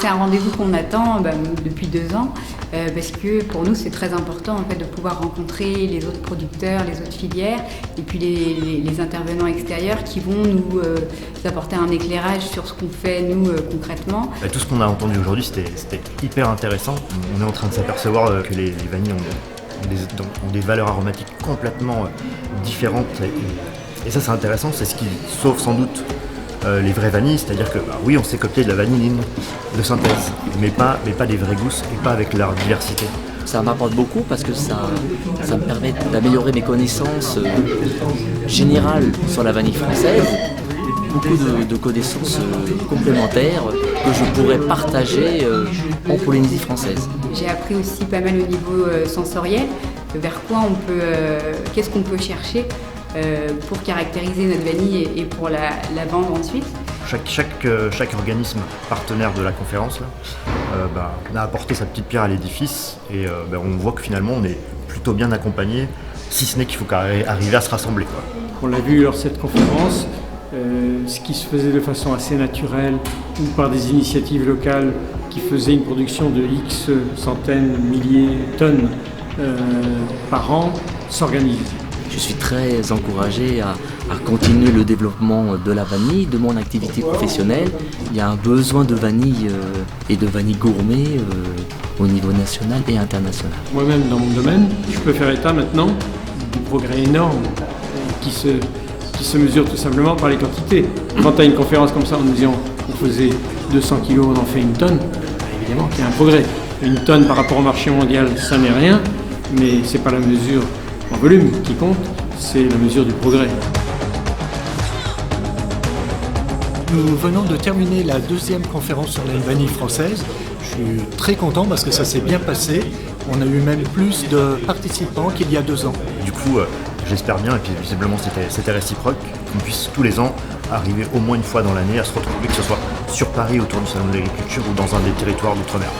c'est un rendez-vous qu'on attend depuis 2 ans parce que pour nous c'est très important en fait de pouvoir rencontrer les autres producteurs, les autres filières et puis les intervenants extérieurs qui vont nous apporter un éclairage sur ce qu'on fait nous concrètement. Tout ce qu'on a entendu aujourd'hui c'était hyper intéressant. On est en train de s'apercevoir que les vanilles ont des valeurs aromatiques complètement différentes et ça c'est intéressant, c'est ce qui sauve sans doute les vraies vanilles, c'est-à-dire que oui on sait copier de la vanilline de synthèse, mais pas des vraies gousses et pas avec leur diversité. Ça m'apporte beaucoup parce que ça me permet d'améliorer mes connaissances générales sur la vanille française, beaucoup de connaissances complémentaires que je pourrais partager en Polynésie française. J'ai appris aussi pas mal au niveau sensoriel, vers quoi qu'est-ce qu'on peut chercher pour caractériser notre vanille et pour la vendre ensuite. Chaque organisme partenaire de la conférence a apporté sa petite pierre à l'édifice et on voit que finalement on est plutôt bien accompagné, si ce n'est qu'il faut arriver à se rassembler. On l'a vu lors de cette conférence, ce qui se faisait de façon assez naturelle ou par des initiatives locales qui faisaient une production de X centaines, milliers de tonnes par an s'organise. Je suis très encouragé à continuer le développement de la vanille, de mon activité professionnelle. Il y a un besoin de vanille et de vanille gourmet au niveau national et international. Moi-même, dans mon domaine, je peux faire état maintenant du progrès énorme qui se mesure tout simplement par les quantités. Quand tu as une conférence comme ça en nous disant qu'on faisait 200 kg, on en fait 1 tonne, évidemment qu'il y a un progrès. 1 tonne par rapport au marché mondial, ça n'est rien, mais c'est pas la mesure en volume qui compte, c'est la mesure du progrès. Nous venons de terminer la 2e conférence sur la vanille française. Je suis très content parce que ça s'est bien passé. On a eu même plus de participants qu'il y a 2 ans. Du coup, j'espère bien, et puis visiblement c'était réciproque, qu'on puisse tous les ans arriver au moins une fois dans l'année à se retrouver, que ce soit sur Paris autour du Salon de l'Agriculture ou dans un des territoires d'outre-mer.